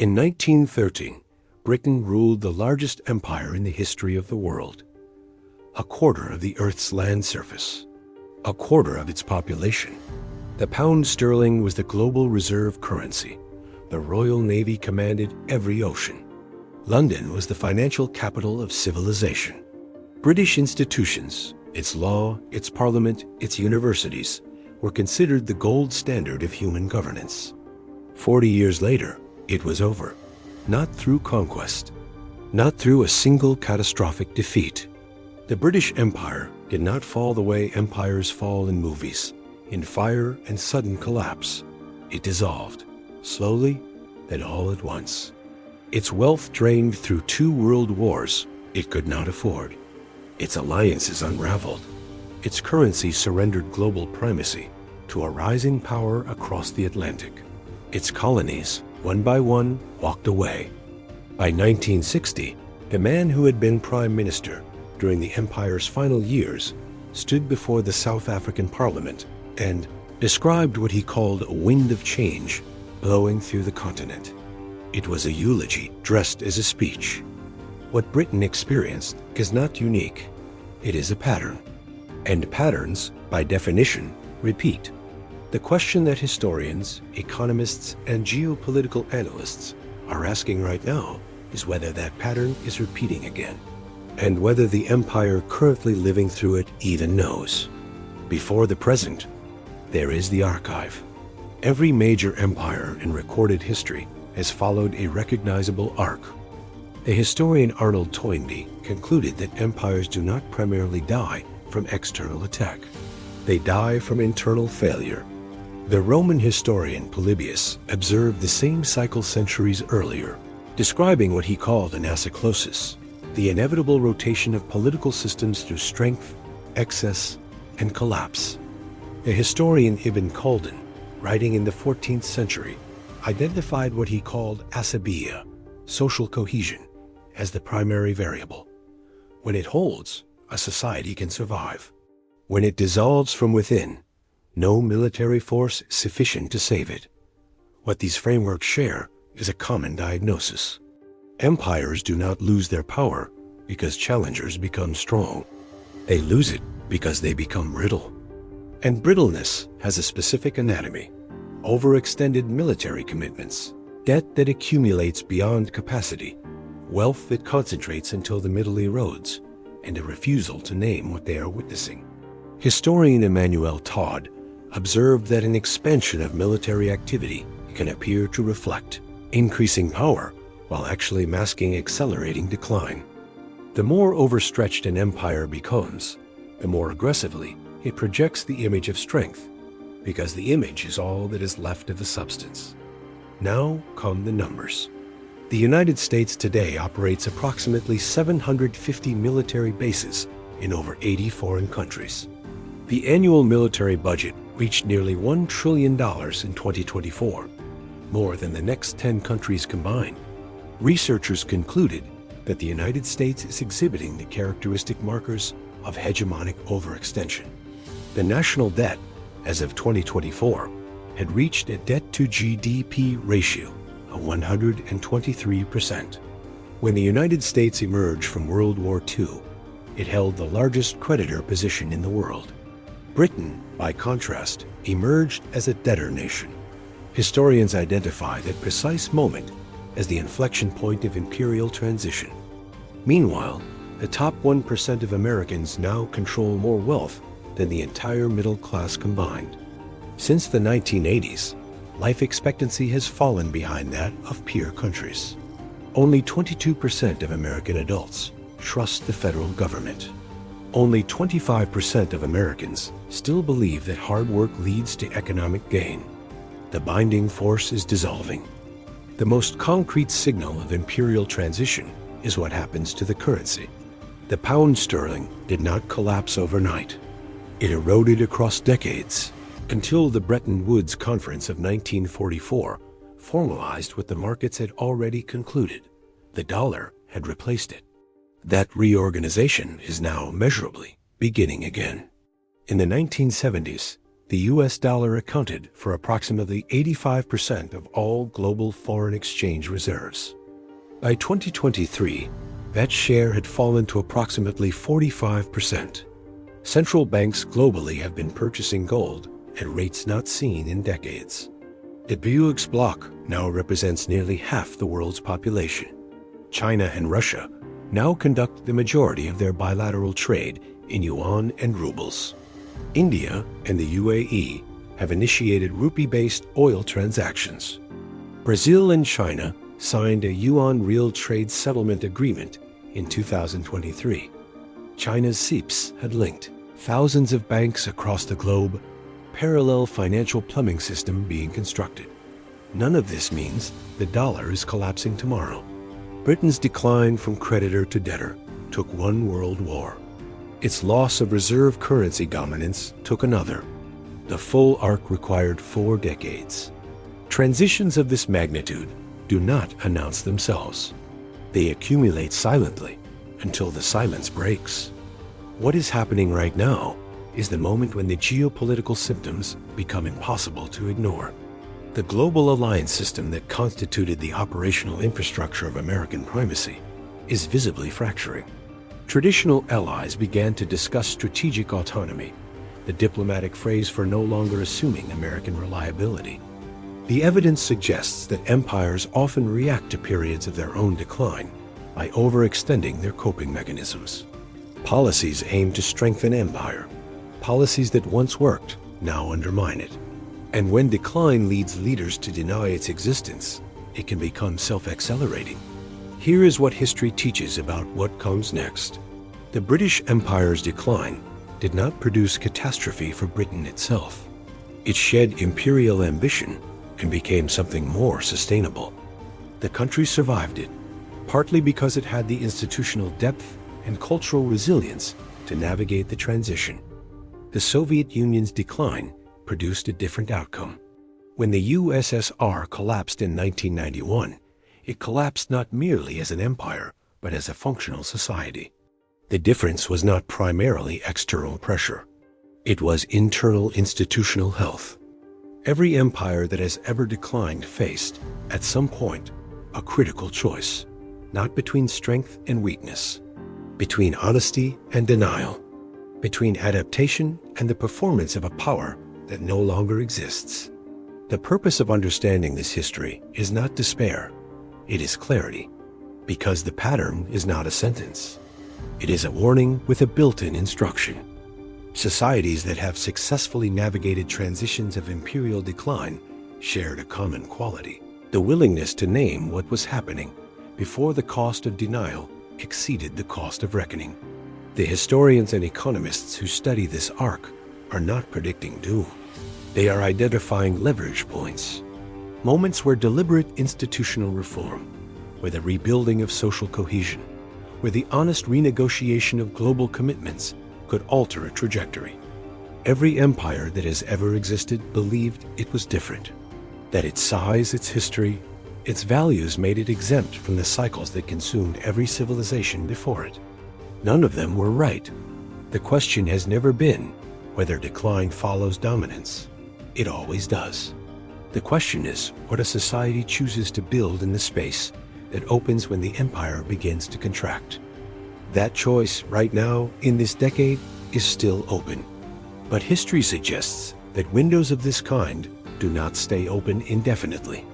In 1913, Britain ruled the largest empire in the history of the world. A quarter of the Earth's land surface, a quarter of its population. The pound sterling was the global reserve currency. The Royal Navy commanded every ocean. London was the financial capital of civilization. British institutions, its law, its parliament, its universities, were considered the gold standard of human governance. 40 years later, it was over. Not through conquest, not through a single catastrophic defeat. The British Empire did not fall the way empires fall in movies, in fire and sudden collapse. It dissolved, slowly, then all at once. Its wealth drained through 2 world wars it could not afford. Its alliances unraveled. Its currency surrendered global primacy to a rising power across the Atlantic. Its colonies, one by one, walked away. By 1960, the man who had been prime minister during the empire's final years stood before the South African parliament and described what he called a wind of change blowing through the continent. It was a eulogy dressed as a speech. What Britain experienced is not unique. It is a pattern. And patterns, by definition, repeat. The question that historians, economists, and geopolitical analysts are asking right now is whether that pattern is repeating again, and whether the empire currently living through it even knows. Before the present, there is the archive. Every major empire in recorded history has followed a recognizable arc. The historian Arnold Toynbee concluded that empires do not primarily die from external attack. They die from internal failure. The Roman historian Polybius observed the same cycle centuries earlier, describing what he called an acyclosis, the inevitable rotation of political systems through strength, excess, and collapse. The historian Ibn Khaldun, writing in the 14th century, identified what he called asabiya, social cohesion, as the primary variable. When it holds, a society can survive. When it dissolves from within, no military force is sufficient to save it. What these frameworks share is a common diagnosis. Empires do not lose their power because challengers become strong. They lose it because they become brittle. And brittleness has a specific anatomy: overextended military commitments, debt that accumulates beyond capacity, wealth that concentrates until the middle erodes, and a refusal to name what they are witnessing. Historian Emmanuel Todd observed that an expansion of military activity can appear to reflect increasing power while actually masking accelerating decline. The more overstretched an empire becomes, the more aggressively it projects the image of strength, because the image is all that is left of the substance. Now come the numbers. The United States today operates approximately 750 military bases in over 80 foreign countries. The annual military budget reached nearly $1 trillion in 2024, more than the next 10 countries combined. Researchers concluded that the United States is exhibiting the characteristic markers of hegemonic overextension. The national debt, as of 2024, had reached a debt-to-GDP ratio of 123%. When the United States emerged from World War II, it held the largest creditor position in the world. Britain, by contrast, emerged as a debtor nation. Historians identify that precise moment as the inflection point of imperial transition. Meanwhile, the top 1% of Americans now control more wealth than the entire middle class combined. Since the 1980s, life expectancy has fallen behind that of peer countries. Only 22% of American adults trust the federal government. Only 25% of Americans still believe that hard work leads to economic gain. The binding force is dissolving. The most concrete signal of imperial transition is what happens to the currency. The pound sterling did not collapse overnight. It eroded across decades until the Bretton Woods Conference of 1944 formalized what the markets had already concluded. The dollar had replaced it. That reorganization is now measurably beginning again. In the 1970s, The US dollar accounted for approximately 85% of all global foreign exchange reserves. By 2023, that share had fallen to approximately 45%. Central banks globally have been purchasing gold at rates not seen in decades. The BRICS bloc now represents nearly half the world's population. China and Russia now conduct the majority of their bilateral trade in yuan and rubles. India and the UAE have initiated rupee-based oil transactions. Brazil and China signed a yuan-real trade settlement agreement in 2023. China's CIPS had linked thousands of banks across the globe, parallel financial plumbing system being constructed. None of this means the dollar is collapsing tomorrow. Britain's decline from creditor to debtor took one world war. Its loss of reserve currency dominance took another. The full arc required 4 decades. Transitions of this magnitude do not announce themselves. They accumulate silently until the silence breaks. What is happening right now is the moment when the geopolitical symptoms become impossible to ignore. The global alliance system that constituted the operational infrastructure of American primacy is visibly fracturing. Traditional allies began to discuss strategic autonomy, the diplomatic phrase for no longer assuming American reliability. The evidence suggests that empires often react to periods of their own decline by overextending their coping mechanisms. Policies aim to strengthen empire. Policies that once worked now undermine it. And when decline leads leaders to deny its existence, it can become self-accelerating. Here is what history teaches about what comes next. The British Empire's decline did not produce catastrophe for Britain itself. It shed imperial ambition and became something more sustainable. The country survived it, partly because it had the institutional depth and cultural resilience to navigate the transition. The Soviet Union's decline produced a different outcome. When the USSR collapsed in 1991, it collapsed not merely as an empire, but as a functional society. The difference was not primarily external pressure. It was internal institutional health. Every empire that has ever declined faced, at some point, a critical choice, not between strength and weakness, between honesty and denial, between adaptation and the performance of a power that no longer exists. The purpose of understanding this history is not despair, it is clarity, because the pattern is not a sentence. It is a warning with a built-in instruction. Societies that have successfully navigated transitions of imperial decline shared a common quality: the willingness to name what was happening before the cost of denial exceeded the cost of reckoning. The historians and economists who study this arc are not predicting doom. They are identifying leverage points, moments where deliberate institutional reform, where the rebuilding of social cohesion, where the honest renegotiation of global commitments could alter a trajectory. Every empire that has ever existed believed it was different, that its size, its history, its values made it exempt from the cycles that consumed every civilization before it. None of them were right. The question has never been whether decline follows dominance. It always does. The question is what a society chooses to build in the space that opens when the empire begins to contract. That choice, right now, in this decade, is still open. But history suggests that windows of this kind do not stay open indefinitely.